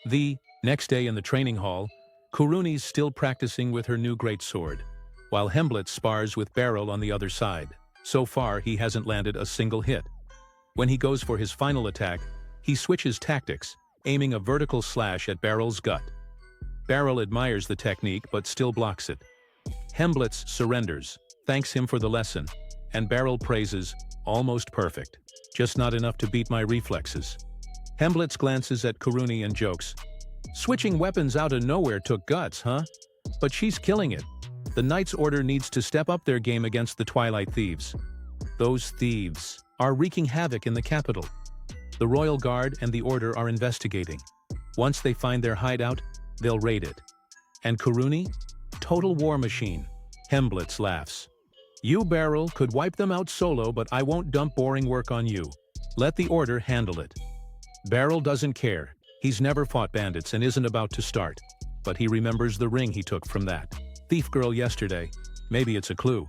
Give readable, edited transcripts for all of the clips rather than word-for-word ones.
The next day in the training hall, Kuruni's still practicing with her new great sword, while Hemblitz spars with Beryl on the other side. So far, he hasn't landed a single hit. When he goes for his final attack, he switches tactics, aiming a vertical slash at Beryl's gut. Beryl admires the technique but still blocks it. Hemblitz surrenders, thanks him for the lesson, and Beryl praises, "Almost perfect. Just not enough to beat my reflexes." Hemblitz glances at Kuruni and jokes, "Switching weapons out of nowhere took guts, huh? But she's killing it. The Knight's Order needs to step up their game against the Twilight Thieves. Those thieves are wreaking havoc in the capital. The Royal Guard and the Order are investigating. Once they find their hideout, they'll raid it. And Kuruni? Total war machine." Hemblitz laughs. "You, Beryl, could wipe them out solo, but I won't dump boring work on you. Let the Order handle it." Beryl doesn't care. He's never fought bandits and isn't about to start. But he remembers the ring he took from that thief girl yesterday. Maybe it's a clue.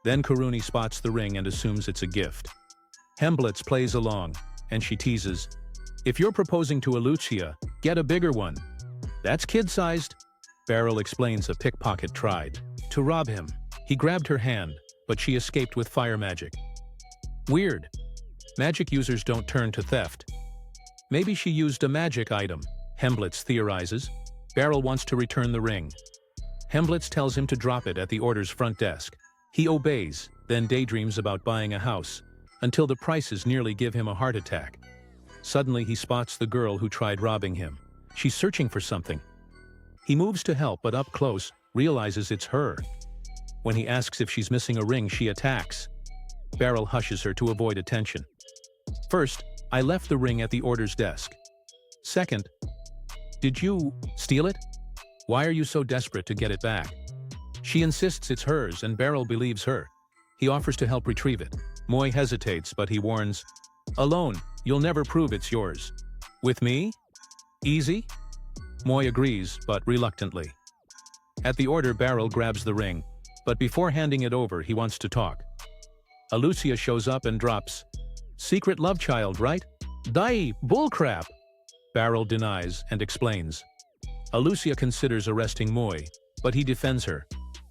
Then Kuruni spots the ring and assumes it's a gift. Hemblitz plays along, and she teases, "If you're proposing to Alucia, get a bigger one." "That's kid-sized." Beryl explains a pickpocket tried to rob him. He grabbed her hand, but she escaped with fire magic. Weird. Magic users don't turn to theft. Maybe she used a magic item, Hemblitz theorizes. Beryl wants to return the ring. Hemblitz tells him to drop it at the Order's front desk. He obeys, then daydreams about buying a house, until the prices nearly give him a heart attack. Suddenly he spots the girl who tried robbing him. She's searching for something. He moves to help, but up close, realizes it's her. When he asks if she's missing a ring, she attacks. Beryl hushes her to avoid attention. "First, I left the ring at the Order's desk. Second, did you steal it? Why are you so desperate to get it back?" She insists it's hers, and Beryl believes her. He offers to help retrieve it. Moy hesitates, but he warns, "Alone, you'll never prove it's yours. With me? Easy?" Moy agrees, but reluctantly. At the Order, Beryl grabs the ring, but before handing it over, he wants to talk. Alucia shows up and drops, "Secret love child, right? Die, bullcrap!" Beryl denies and explains. Alucia considers arresting Moy, but he defends her.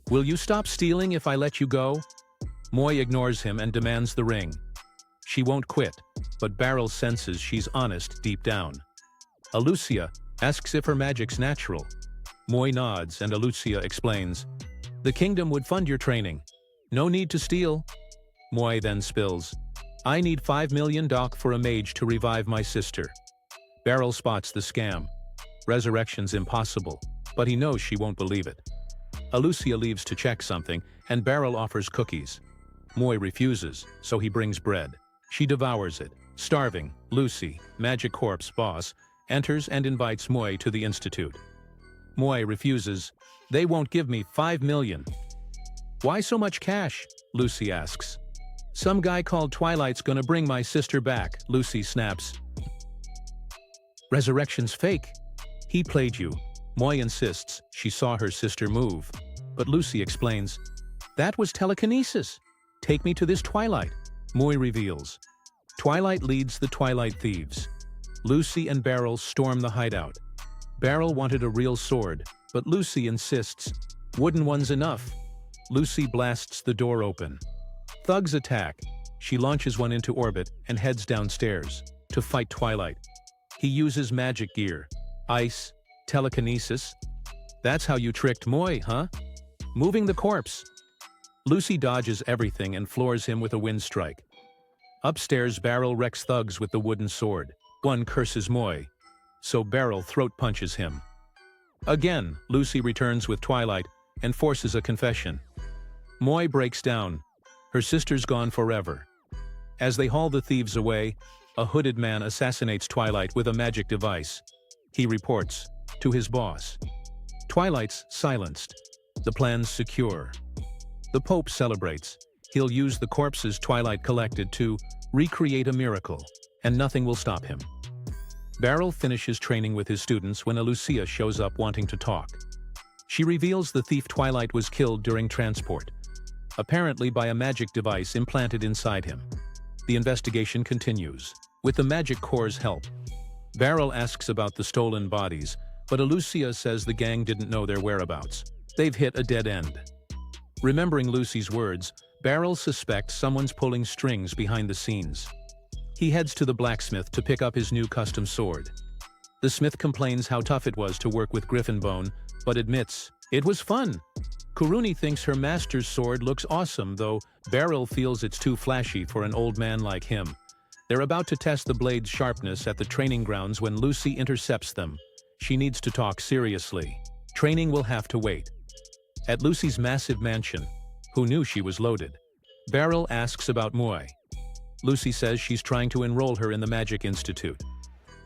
"Will you stop stealing if I let you go?" Moy ignores him and demands the ring. She won't quit, but Beryl senses she's honest deep down. Alucia asks if her magic's natural. Moy nods and Alucia explains, "The kingdom would fund your training. No need to steal." Moy then spills, "I need 5 million doc for a mage to revive my sister." Beryl spots the scam. Resurrection's impossible, but he knows she won't believe it. Alucia leaves to check something, and Beryl offers cookies. Moy refuses, so he brings bread. She devours it. Starving, Lucy, Magic Corp's boss, enters and invites Moy to the Institute. Moy refuses. "They won't give me 5 million. "Why so much cash?" Lucy asks. "Some guy called Twilight's gonna bring my sister back," Lucy snaps. "Resurrection's fake. He played you." Moy insists she saw her sister move, but Lucy explains, "That was telekinesis. Take me to this Twilight." Moy reveals. Twilight leads the Twilight Thieves. Lucy and Beryl storm the hideout. Beryl wanted a real sword, but Lucy insists, "Wooden one's enough." Lucy blasts the door open. Thugs attack. She launches one into orbit and heads downstairs to fight Twilight. He uses magic gear. Ice, telekinesis. That's how you tricked Moy, huh? Moving the corpse. Lucy dodges everything and floors him with a wind strike. Upstairs, Beryl wrecks thugs with the wooden sword. One curses Moy, so Beryl throat punches him. Again, Lucy returns with Twilight and forces a confession. Moy breaks down. Her sister's gone forever. As they haul the thieves away, a hooded man assassinates Twilight with a magic device. He reports to his boss. Twilight's silenced. The plan's secure. The Pope celebrates. He'll use the corpses Twilight collected to recreate a miracle, and nothing will stop him. Beryl finishes training with his students when Alucia shows up wanting to talk. She reveals the thief Twilight was killed during transport, apparently by a magic device implanted inside him. The investigation continues. With the Magic Corps' help, Beryl asks about the stolen bodies, but Lucia says the gang didn't know their whereabouts. They've hit a dead end. Remembering Lucy's words, Beryl suspects someone's pulling strings behind the scenes. He heads to the blacksmith to pick up his new custom sword. The smith complains how tough it was to work with griffin bone, but admits, it was fun. Kuruni thinks her master's sword looks awesome, though Beryl feels it's too flashy for an old man like him. They're about to test the blade's sharpness at the training grounds when Lucy intercepts them. She needs to talk seriously. Training will have to wait. At Lucy's massive mansion, who knew she was loaded? Beryl asks about Mui. Lucy says she's trying to enroll her in the Magic Institute.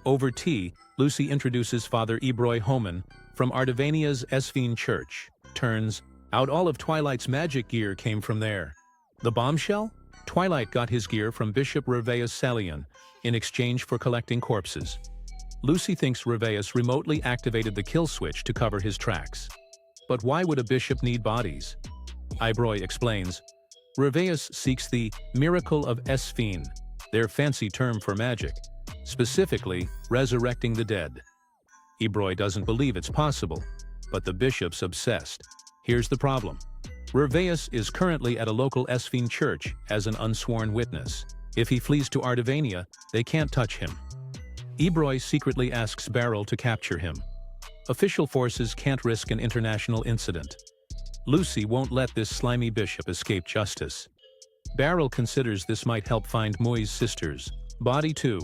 Over tea, Lucy introduces Father Ebroy Homan from Ardavania's Esphine Church. Turns out all of Twilight's magic gear came from there. The bombshell? Twilight got his gear from Bishop Reveus Salion in exchange for collecting corpses. Lucy thinks Reveus remotely activated the kill switch to cover his tracks. But why would a bishop need bodies? Ibroy explains, Reveus seeks the miracle of Esphine, their fancy term for magic, specifically resurrecting the dead. Ebroy doesn't believe it's possible, but the bishop's obsessed. Here's the problem. Reveus is currently at a local Esphine church as an unsworn witness. If he flees to Ardavania, they can't touch him. Ebroy secretly asks Beryl to capture him. Official forces can't risk an international incident. Lucy won't let this slimy bishop escape justice. Beryl considers this might help find Mui's sister's body too.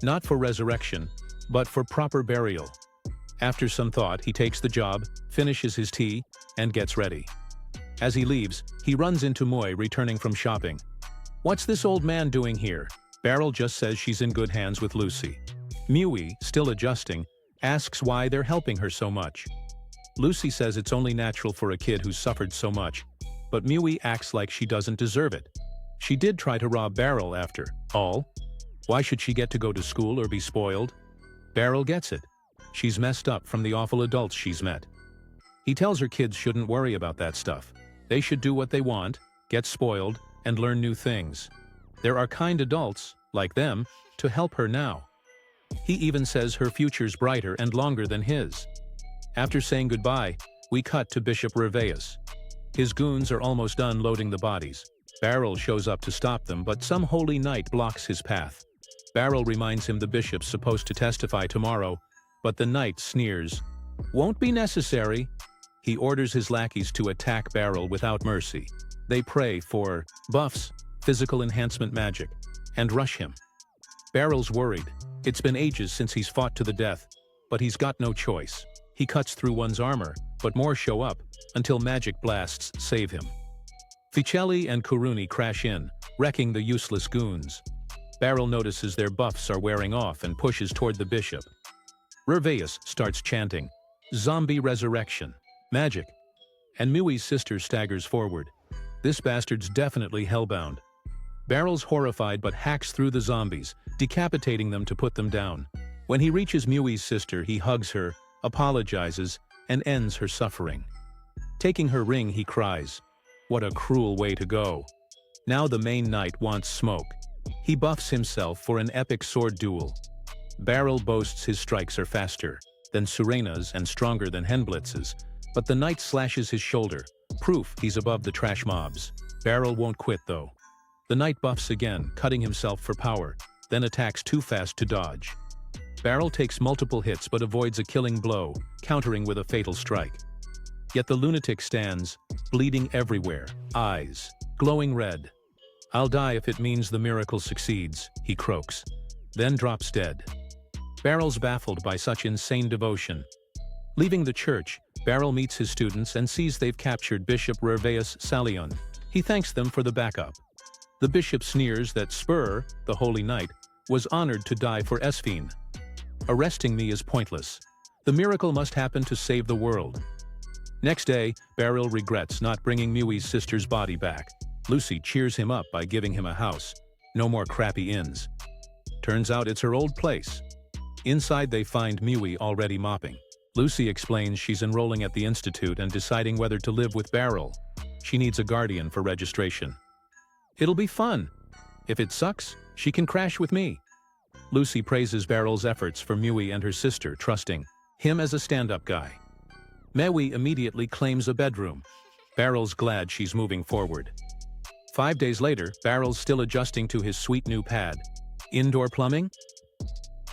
Not for resurrection, but for proper burial. After some thought, he takes the job, finishes his tea, and gets ready. As he leaves, he runs into Mui returning from shopping. What's this old man doing here? Beryl just says she's in good hands with Lucy. Mui, still adjusting, asks why they're helping her so much. Lucy says it's only natural for a kid who's suffered so much, but Mui acts like she doesn't deserve it. She did try to rob Beryl after all. Why should she get to go to school or be spoiled? Beryl gets it. She's messed up from the awful adults she's met. He tells her kids shouldn't worry about that stuff. They should do what they want, get spoiled, and learn new things. There are kind adults, like them, to help her now. He even says her future's brighter and longer than his. After saying goodbye, we cut to Bishop Reveus. His goons are almost done loading the bodies. Beryl shows up to stop them, but some holy knight blocks his path. Beryl reminds him the bishop's supposed to testify tomorrow, but the knight sneers. Won't be necessary. He orders his lackeys to attack Beryl without mercy. They pray for buffs, physical enhancement magic, and rush him. Beryl's worried. It's been ages since he's fought to the death, but he's got no choice. He cuts through one's armor, but more show up, until magic blasts save him. Ficelli and Kuruni crash in, wrecking the useless goons. Beryl notices their buffs are wearing off and pushes toward the bishop. Reveus starts chanting, "Zombie resurrection, magic," and Mui's sister staggers forward. This bastard's definitely hellbound. Beryl's horrified but hacks through the zombies, decapitating them to put them down. When he reaches Mui's sister, he hugs her, apologizes, and ends her suffering. Taking her ring, he cries, "What a cruel way to go." Now the main knight wants smoke. He buffs himself for an epic sword duel. Beryl boasts his strikes are faster than Surena's and stronger than Henblitz's, but the knight slashes his shoulder, proof he's above the trash mobs. Beryl won't quit though. The knight buffs again, cutting himself for power, then attacks too fast to dodge. Beryl takes multiple hits but avoids a killing blow, countering with a fatal strike. Yet the lunatic stands, bleeding everywhere, eyes glowing red. "I'll die if it means the miracle succeeds," he croaks, then drops dead. Beryl's baffled by such insane devotion. Leaving the church, Beryl meets his students and sees they've captured Bishop Reveus Salion. He thanks them for the backup. The bishop sneers that Spur, the holy knight, was honored to die for Esphine. "Arresting me is pointless. The miracle must happen to save the world." Next day, Beryl regrets not bringing Mui's sister's body back. Lucy cheers him up by giving him a house. No more crappy inns. Turns out it's her old place. Inside they find Mui already mopping. Lucy explains she's enrolling at the institute and deciding whether to live with Beryl. She needs a guardian for registration. "It'll be fun. If it sucks, she can crash with me." Lucy praises Barrel's efforts for Mui and her sister, trusting him as a stand-up guy. Mui immediately claims a bedroom. Barrel's glad she's moving forward. 5 days later, Barrel's still adjusting to his sweet new pad. Indoor plumbing?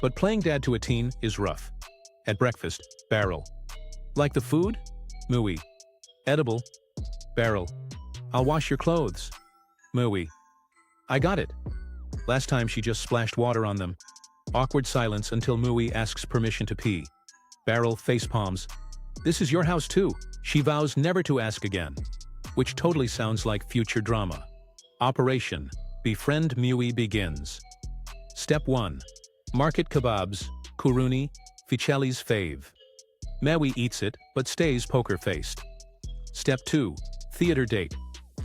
But playing dad to a teen is rough. At breakfast, Barrel. Like the food? Mui. Edible? Barrel. I'll wash your clothes. Mui. I got it. Last time she just splashed water on them. Awkward silence until Mui asks permission to pee. Barrel facepalms. This is your house too. She vows never to ask again. Which totally sounds like future drama. Operation Befriend Mui begins. Step 1. Market kebabs, kuruni, Ficelli's fave. Mui eats it, but stays poker-faced. Step 2. Theater date.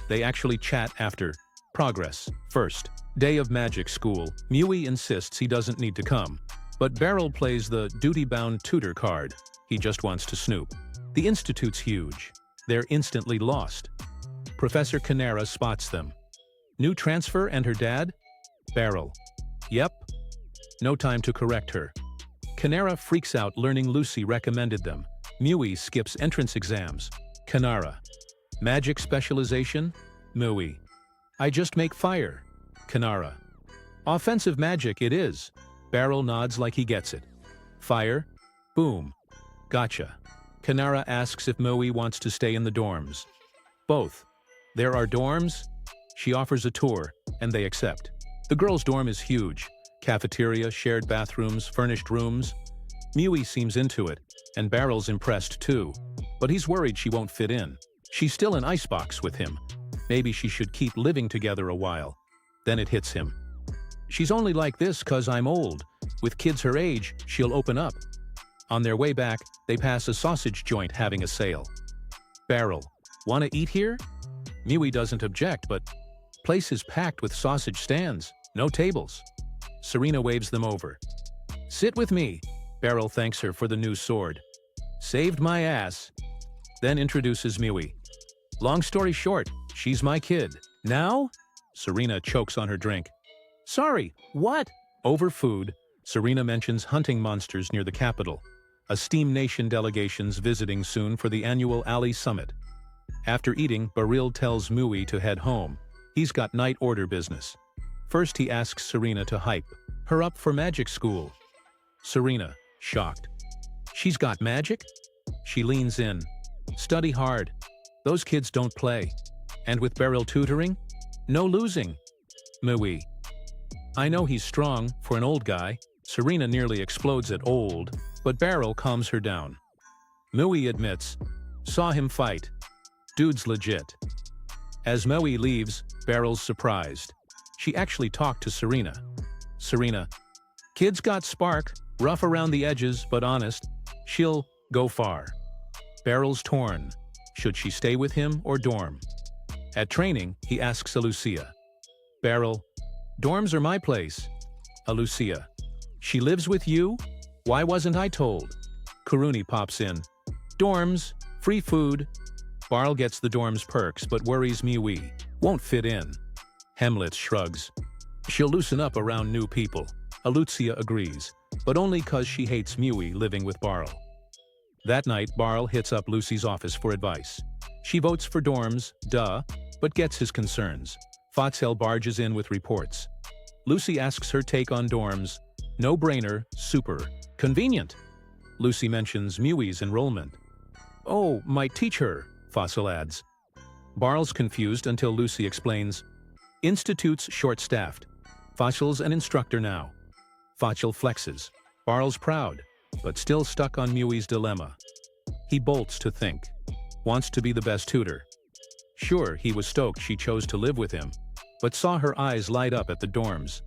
They actually chat after. Progress. First day of magic school, Mui insists he doesn't need to come. But Barrel plays the duty-bound tutor card. He just wants to snoop. The institute's huge. They're instantly lost. Professor Katainaka spots them. New transfer and her dad? Barrel. Yep. No time to correct her. Katainaka freaks out learning Lucy recommended them. Mui skips entrance exams. Katainaka. Magic specialization? Mui. I just make fire. Katainaka. Offensive magic it is. Barrel nods like he gets it. Fire? Boom. Gotcha. Katainaka asks if Mui wants to stay in the dorms. Both. There are dorms? She offers a tour, and they accept. The girls' dorm is huge. Cafeteria, shared bathrooms, furnished rooms. Mui seems into it, and Barrel's impressed too. But he's worried she won't fit in. She's still an icebox with him. Maybe she should keep living together a while. Then it hits him. She's only like this 'cause I'm old. With kids her age, she'll open up. On their way back, they pass a sausage joint having a sale. Barrel. Wanna eat here? Mui doesn't object, but place is packed with sausage stands, no tables. Serena waves them over. Sit with me. Barrel thanks her for the new sword. Saved my ass. Then introduces Mui. Long story short, she's my kid. Now? Serena chokes on her drink. Sorry, what? Over food, Serena mentions hunting monsters near the capital. A Steam Nation delegation's visiting soon for the annual Ali Summit. After eating, Baril tells Mui to head home. He's got night order business. First he asks Serena to hype her up for magic school. Serena, shocked. She's got magic? She leans in. Study hard. Those kids don't play. And with Baril tutoring? No losing. Mui. I know he's strong for an old guy. Serena nearly explodes at old, but Barrel calms her down. Mui admits, saw him fight. Dude's legit. As Mui leaves, Barrel's surprised. She actually talked to Serena. Serena. Kid's got spark, rough around the edges but honest. She'll go far. Barrel's torn. Should she stay with him or dorm? At training, he asks Lucia. Barrel. Dorms are my place. Lucia. She lives with you? Why wasn't I told? Kuruni pops in. Dorms, free food. Barl gets the dorm's perks but worries Mui. Won't fit in. Hemlet shrugs. She'll loosen up around new people. Lucia agrees, but only 'cause she hates Mui living with Barl. That night, Barl hits up Lucy's office for advice. She votes for dorms, duh, but gets his concerns. Fatzel barges in with reports. Lucy asks her take on dorms. No-brainer, super, convenient. Lucy mentions Mui's enrollment. Oh, might teach her, Fossil adds. Barl's confused until Lucy explains. Institute's short-staffed. Fossil's an instructor now. Fossil flexes. Barl's proud, but still stuck on Mui's dilemma. He bolts to think. Wants to be the best tutor. Sure, he was stoked she chose to live with him, but saw her eyes light up at the dorms.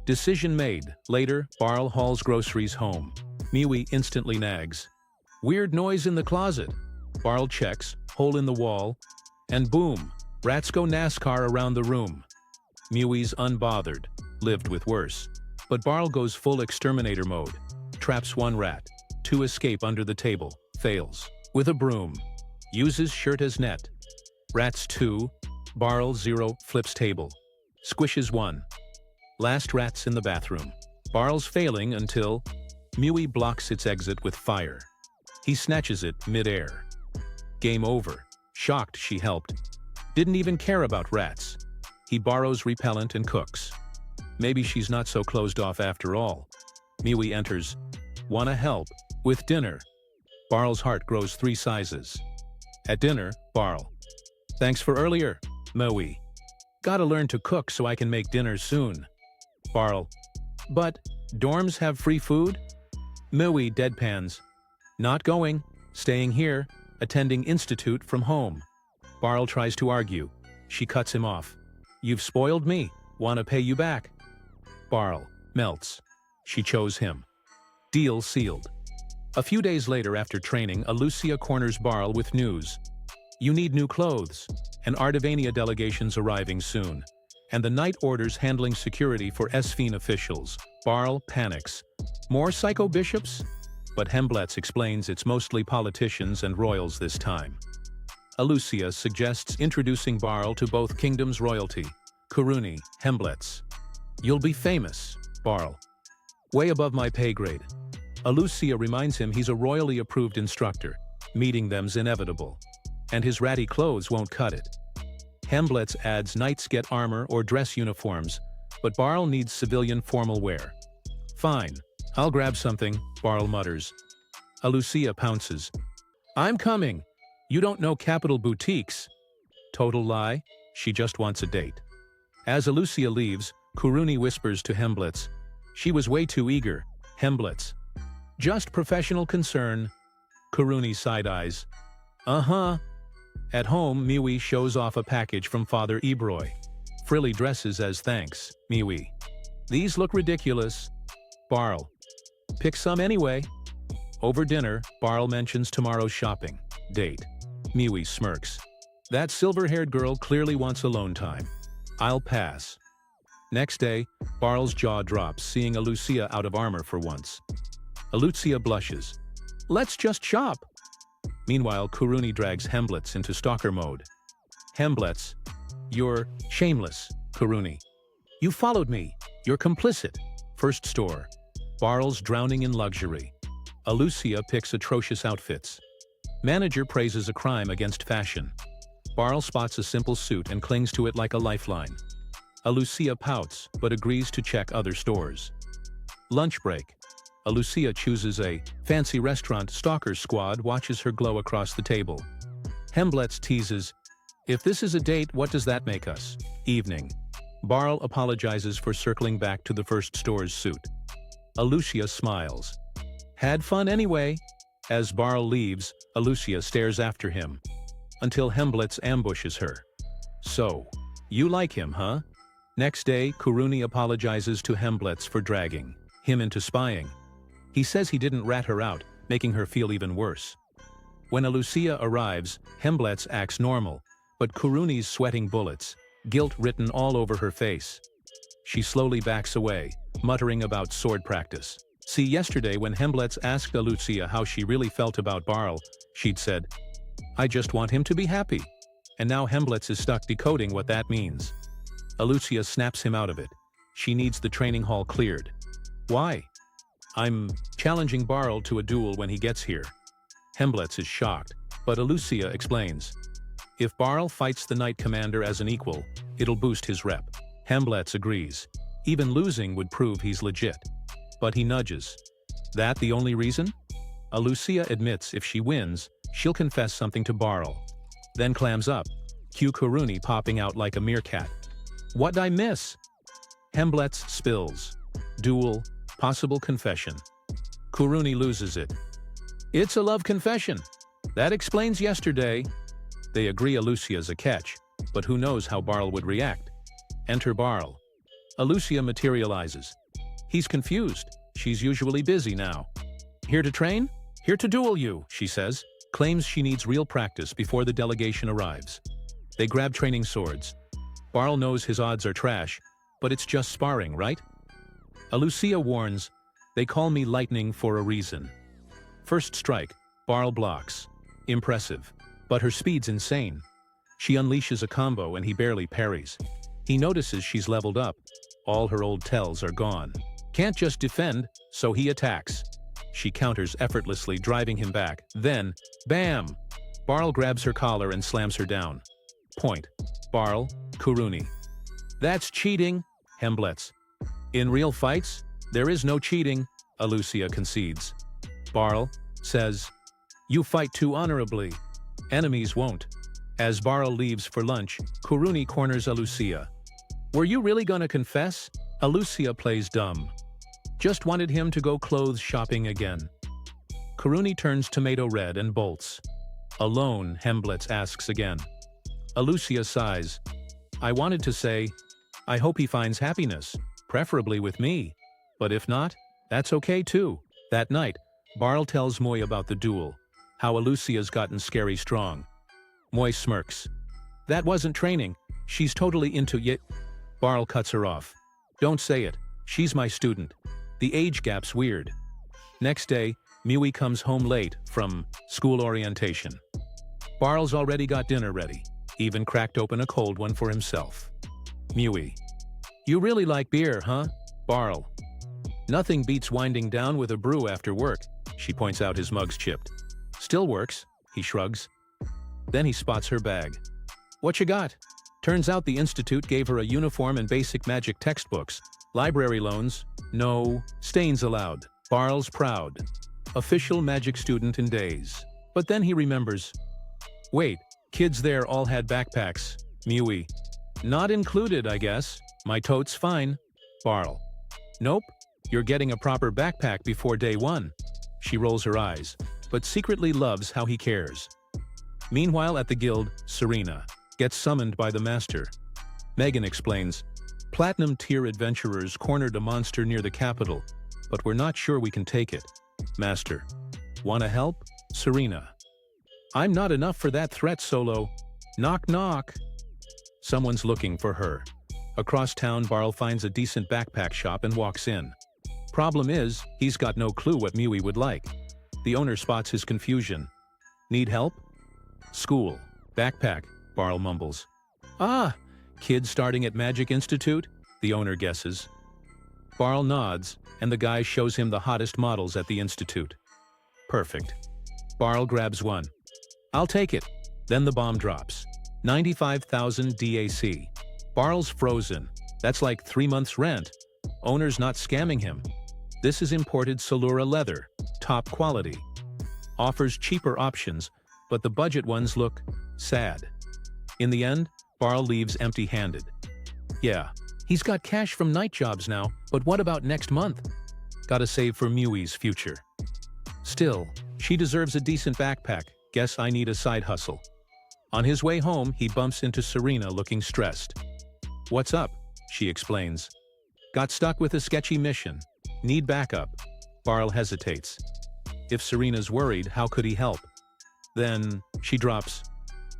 Decision made. Later, Barl hauls groceries home. Mui instantly nags. Weird noise in the closet. Barl checks, hole in the wall, and boom, rats go NASCAR around the room. Mui's unbothered, lived with worse. But Barl goes full exterminator mode. Traps one rat. 2 escape under the table. Fails. With a broom. Uses shirt as net. Rats 2. Barl 0 flips table. Squishes 1. Last rat's in the bathroom. Barl's failing until Mui blocks its exit with fire. He snatches it mid-air. Game over. Shocked she helped. Didn't even care about rats. He borrows repellent and cooks. Maybe she's not so closed off after all. Mui enters. Wanna help? With dinner. Barl's heart grows 3 sizes. At dinner, Barl. Thanks for earlier, Mui. Gotta learn to cook so I can make dinner soon. Barl. But dorms have free food? Mui deadpans. Not going. Staying here. Attending institute from home. Barl tries to argue. She cuts him off. You've spoiled me. Wanna pay you back. Barl melts. She chose him. Deal sealed. A few days later after training, Alucia corners Barl with news. You need new clothes. An Ardavania delegation's arriving soon. And the Knight orders handling security for Esphene officials. Barl panics. More psycho bishops? But Hemblets explains it's mostly politicians and royals this time. Alucia suggests introducing Barl to both kingdoms' royalty. Kuruni, Hemblets. You'll be famous, Barl. Way above my pay grade. Alucia reminds him he's a royally approved instructor. Meeting them's inevitable. And his ratty clothes won't cut it. Hemblets adds knights get armor or dress uniforms, but Barl needs civilian formal wear. Fine, I'll grab something, Barl mutters. Alucia pounces. I'm coming. You don't know capital boutiques. Total lie, she just wants a date. As Alucia leaves, Kuruni whispers to Hemblets. She was way too eager, Hemblets. Just professional concern. Kuruni side-eyes. Uh-huh. At home, Mui shows off a package from Father Ebroy. Frilly dresses as thanks, Mui. These look ridiculous. Barl. Pick some anyway. Over dinner, Barl mentions tomorrow's shopping. Date. Mui smirks. That silver-haired girl clearly wants alone time. I'll pass. Next day, Barl's jaw drops, seeing Alucia out of armor for once. Alucia blushes. Let's just shop. Meanwhile, Kuruni drags Hemblets into stalker mode. Hemblets. You're shameless, Kuruni. You followed me. You're complicit. First store. Barl's drowning in luxury. Alucia picks atrocious outfits. Manager praises a crime against fashion. Barl spots a simple suit and clings to it like a lifeline. Alucia pouts, but agrees to check other stores. Lunch break. Alucia chooses a fancy restaurant. Stalker squad watches her glow across the table. Hemblets teases, if this is a date, what does that make us? Evening. Barl apologizes for circling back to the first store's suit. Alucia smiles. Had fun anyway. As Barl leaves, Alucia stares after him. Until Hemblets ambushes her. So, you like him, huh? Next day, Kuruni apologizes to Hemblets for dragging him into spying. He says he didn't rat her out, making her feel even worse. When Alucia arrives, Hemblets acts normal, but Kuruni's sweating bullets, guilt written all over her face. She slowly backs away, muttering about sword practice. See, yesterday when Hemblets asked Alucia how she really felt about Barl, she'd said, I just want him to be happy. And now Hemblets is stuck decoding what that means. Alucia snaps him out of it. She needs the training hall cleared. Why? I'm challenging Barl to a duel when he gets here. Hemblets is shocked, but Alucia explains. If Barl fights the Knight Commander as an equal, it'll boost his rep. Hemblets agrees. Even losing would prove he's legit. But he nudges. That the only reason? Alucia admits if she wins, she'll confess something to Barl. Then clams up. Cue Kuruni popping out like a meerkat. What'd I miss? Hemblets spills. Duel. Possible confession. Kuruni loses it. It's a love confession. That explains yesterday. They agree Alucia's a catch, but who knows how Barl would react. Enter Barl. Alucia materializes. He's confused. She's usually busy now. Here to train? Here to duel you, she says. Claims she needs real practice before the delegation arrives. They grab training swords. Barl knows his odds are trash, but it's just sparring, right? Alucia warns, they call me lightning for a reason. First strike, Barl blocks. Impressive. But her speed's insane. She unleashes a combo and he barely parries. He notices she's leveled up. All her old tells are gone. Can't just defend, so he attacks. She counters effortlessly, driving him back. Then, bam! Barl grabs her collar and slams her down. Point. Barl, Kuruni. That's cheating, Hemblets. In real fights, there is no cheating, Alucia concedes. Barl says, you fight too honorably. Enemies won't. As Barl leaves for lunch, Kuruni corners Alucia. Were you really gonna confess? Alucia plays dumb. Just wanted him to go clothes shopping again. Kuruni turns tomato red and bolts. Alone, Hemblets asks again. Alucia sighs. I wanted to say, I hope he finds happiness, preferably with me. But if not, that's okay too. That night, Barl tells Moy about the duel, how Alucia's gotten scary strong. Moy smirks. That wasn't training, she's totally into it. Barl cuts her off. Don't say it, she's my student. The age gap's weird. Next day, Mui comes home late from school orientation. Barl's already got dinner ready, even cracked open a cold one for himself. Mui. You really like beer, huh? Barl. Nothing beats winding down with a brew after work. She points out his mug's chipped. Still works, he shrugs. Then he spots her bag. What you got? Turns out the institute gave her a uniform and basic magic textbooks. Library loans, no stains allowed. Barl's proud. Official magic student in days. But then he remembers. Wait, kids there all had backpacks. Mui. Not included, I guess. My tote's fine. Barl. Nope, you're getting a proper backpack before day one. She rolls her eyes, but secretly loves how he cares. Meanwhile at the guild, Serena gets summoned by the master. Megan explains, Platinum-tier adventurers cornered a monster near the capital, but we're not sure we can take it. Master. Wanna help? Serena. I'm not enough for that threat, Solo. Knock knock. Someone's looking for her. Across town, Barl finds a decent backpack shop and walks in. Problem is, he's got no clue what Mui would like. The owner spots his confusion. Need help? School. Backpack, Barl mumbles. Ah, kid starting at Magic Institute? The owner guesses. Barl nods, and the guy shows him the hottest models at the institute. Perfect. Barl grabs one. I'll take it. Then the bomb drops. 95,000 DAC. Barl's frozen. That's like 3 months' rent. Owner's not scamming him. This is imported Solura leather, top quality. Offers cheaper options, but the budget ones look sad. In the end, Barl leaves empty-handed. Yeah, he's got cash from night jobs now, but what about next month? Gotta save for Mui's future. Still, she deserves a decent backpack. Guess I need a side hustle. On his way home, he bumps into Serena looking stressed. What's up? She explains. Got stuck with a sketchy mission. Need backup. Barl hesitates. If Serena's worried, how could he help? Then, she drops,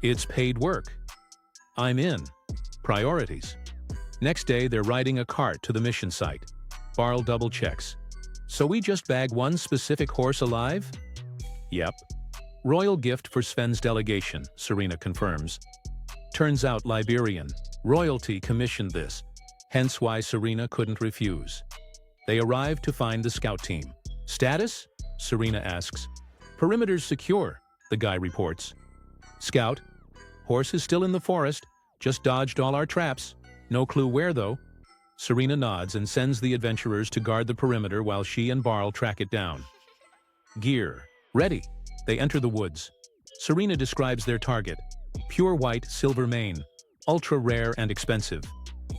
it's paid work. I'm in. Priorities. Next day, they're riding a cart to the mission site. Barl double-checks. So we just bag one specific horse alive? Yep. Royal gift for Sven's delegation, Serena confirms. Turns out Liberian. Royalty commissioned this, hence why Serena couldn't refuse. They arrive to find the scout team. Status? Serena asks. Perimeter's secure, the guy reports. Scout. Horse is still in the forest, just dodged all our traps. No clue where, though. Serena nods and sends the adventurers to guard the perimeter while she and Barl track it down. Gear. Ready. They enter the woods. Serena describes their target. Pure white, silver mane. Ultra rare and expensive.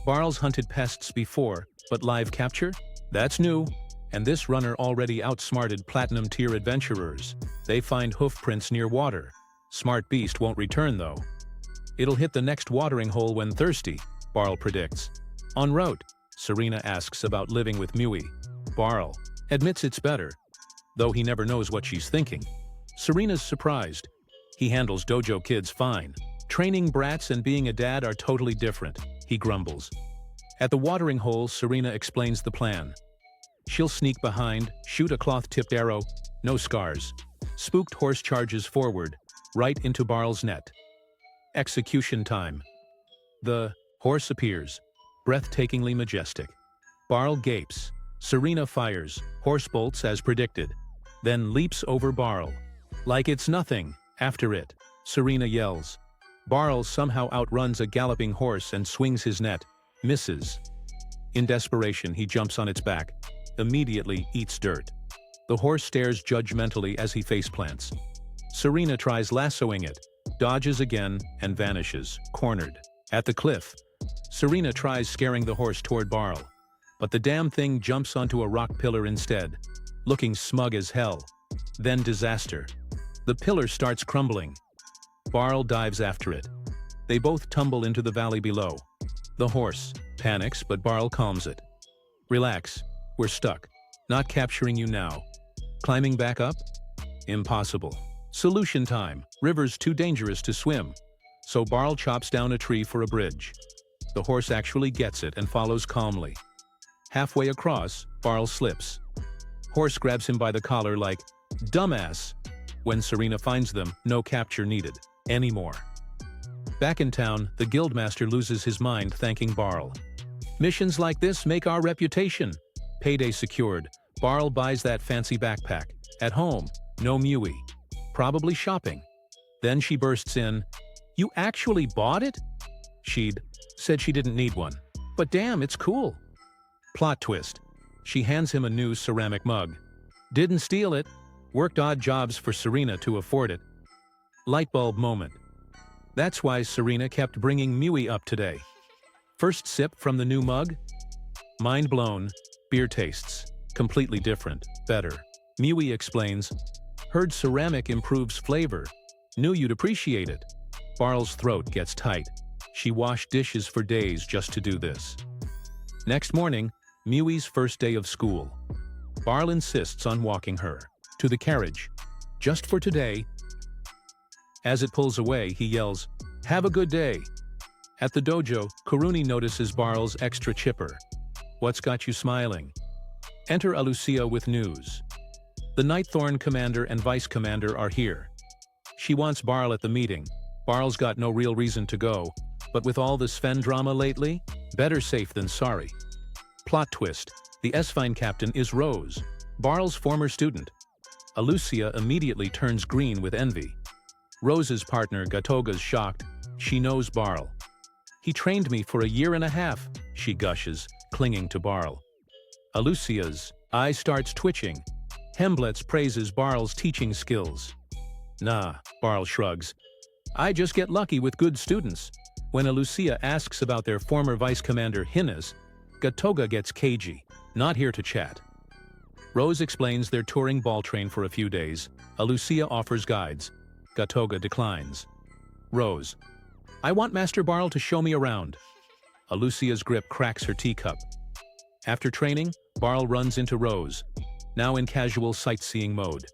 Barl's hunted pests before, but live capture? That's new. And this runner already outsmarted platinum-tier adventurers. They find hoof prints near water. Smart beast won't return, though. It'll hit the next watering hole when thirsty, Barl predicts. En route, Serena asks about living with Mui. Barl admits it's better, though he never knows what she's thinking. Serena's surprised. He handles dojo kids fine. Training brats and being a dad are totally different, he grumbles. At the watering hole, Serena explains the plan. She'll sneak behind, shoot a cloth-tipped arrow, no scars. Spooked horse charges forward, right into Barl's net. Execution time. The horse appears, breathtakingly majestic. Barl gapes. Serena fires, horse bolts as predicted, then leaps over Barl. Like it's nothing. After it, Serena yells. Barl somehow outruns a galloping horse and swings his net, misses. In desperation, he jumps on its back, immediately eats dirt. The horse stares judgmentally as he faceplants. Serena tries lassoing it, dodges again, and vanishes, cornered. At the cliff, Serena tries scaring the horse toward Barl, but the damn thing jumps onto a rock pillar instead, looking smug as hell. Then disaster. The pillar starts crumbling. Barl dives after it. They both tumble into the valley below. The horse panics, but Barl calms it. Relax, we're stuck. Not capturing you now. Climbing back up? Impossible. Solution time. River's too dangerous to swim. So Barl chops down a tree for a bridge. The horse actually gets it and follows calmly. Halfway across, Barl slips. Horse grabs him by the collar like, "Dumbass!" When Serena finds them, no capture needed. Anymore. Back in town, the guildmaster loses his mind thanking Barl. Missions like this make our reputation. Payday secured. Barl buys that fancy backpack. At home, no Mui. Probably shopping. Then she bursts in. "You actually bought it?" She'd said she didn't need one. "But damn, it's cool." Plot twist. She hands him a new ceramic mug. Didn't steal it. Worked odd jobs for Serena to afford it. Lightbulb moment. That's why Serena kept bringing Mui up today. First sip from the new mug? Mind blown. Beer tastes completely different, better. Mui explains, "Heard ceramic improves flavor. Knew you'd appreciate it." Barl's throat gets tight. She washed dishes for days just to do this. Next morning, Mui's first day of school. Barl insists on walking her to the carriage. Just for today. As it pulls away, he yells, "Have a good day." At the dojo, Kuruni notices Barl's extra chipper. "What's got you smiling?" Enter Alucia with news. The Nightthorn commander and vice commander are here. She wants Barl at the meeting. Barl's got no real reason to go, but with all the Sven drama lately, better safe than sorry. Plot twist. The S-Fine captain is Rose, Barl's former student. Alucia immediately turns green with envy. Rose's partner Gatoga's shocked. She knows Barl. "He trained me for a year and a half," she gushes, clinging to Barl. Alucia's eye starts twitching. Hemblitz praises Barl's teaching skills. "Nah," Barl shrugs. "I just get lucky with good students." When Alucia asks about their former vice commander Hinnes, Gatoga gets cagey. Not here to chat. Rose explains they're touring Ball Train for a few days. Alucia offers guides. Gatoga declines. Rose, "I want Master Barl to show me around." Alucia's grip cracks her teacup. After training, Barl runs into Rose, now in casual sightseeing mode.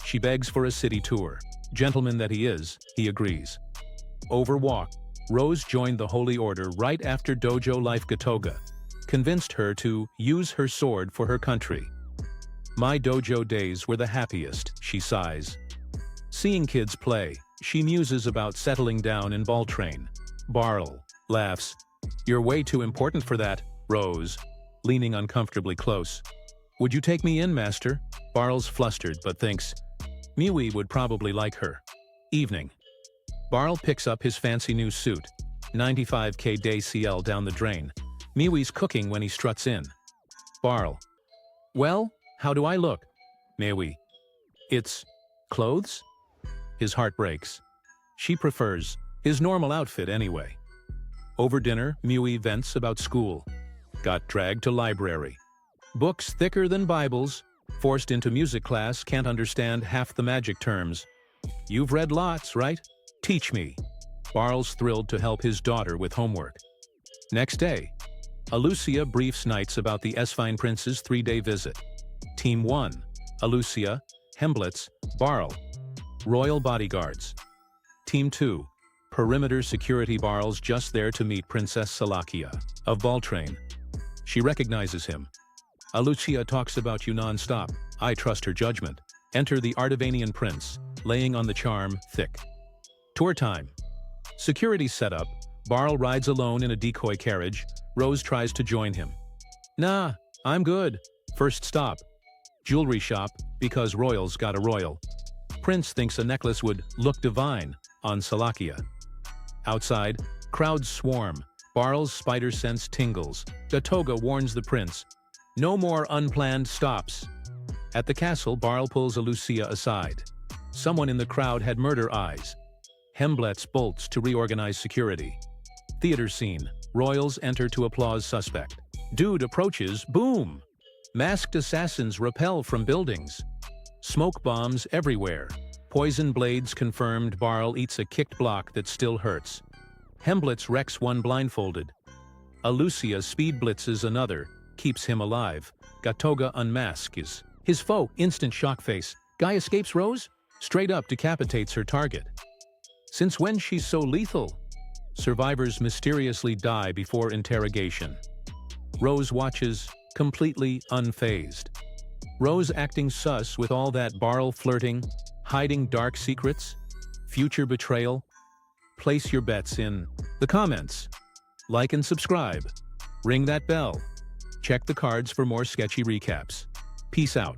She begs for a city tour. Gentleman that he is, he agrees. Overwalk. Rose joined the Holy Order right after dojo life. Gatoga convinced her to use her sword for her country. "My dojo days were the happiest," she sighs. Seeing kids play, she muses about settling down in Ball Train. Barl laughs. "You're way too important for that, Rose," leaning uncomfortably close. "Would you take me in, Master?" Barl's flustered but thinks, Mui would probably like her. Evening. Barl picks up his fancy new suit. 95k day CL down the drain. Miwi's cooking when he struts in. Barl. "Well, how do I look?" Miwi. "It's clothes?" His heart breaks. She prefers his normal outfit anyway. Over dinner, Mui vents about school. Got dragged to library. Books thicker than Bibles. Forced into music class, can't understand half the magic terms. "You've read lots, right? Teach me." Barl's thrilled to help his daughter with homework. Next day, Alucia briefs Knights about the S-Fine Prince's 3-day visit. Team 1, Alucia, Hemblitz, Barl. Royal bodyguards. Team 2, Perimeter security. Barl's just there to meet Princess Salakia of Ball Train. She recognizes him. "Alucia talks about you non-stop. I trust her judgment." Enter the Ardavanian prince, laying on the charm, thick. Tour time. Security set up. Barl rides alone in a decoy carriage. Rose tries to join him. "Nah, I'm good. First stop. Jewelry shop, because royals got a royal. Prince thinks a necklace would look divine on Salakia. Outside, crowds swarm. Barl's spider sense tingles. Gatoga warns the prince. No more unplanned stops. At the castle, Barl pulls Lucia aside. Someone in the crowd had murder eyes. Hemblet's bolts to reorganize security. Theater scene. Royals enter to applause suspect. Dude approaches, boom! Masked assassins rappel from buildings. Smoke bombs everywhere. Poison blades confirmed. Barl eats a kicked block that still hurts. Hemblitz wrecks one blindfolded. Lucia speed blitzes another, keeps him alive. Gatoga unmasks his foe, instant shock face. Guy escapes Rose? Straight up decapitates her target. Since when she's so lethal? Survivors mysteriously die before interrogation. Rose watches, completely unfazed. Rose acting sus with all that Barl flirting, hiding dark secrets, future betrayal. Place your bets in the comments. Like and subscribe. Ring that bell. Check the cards for more sketchy recaps. Peace out.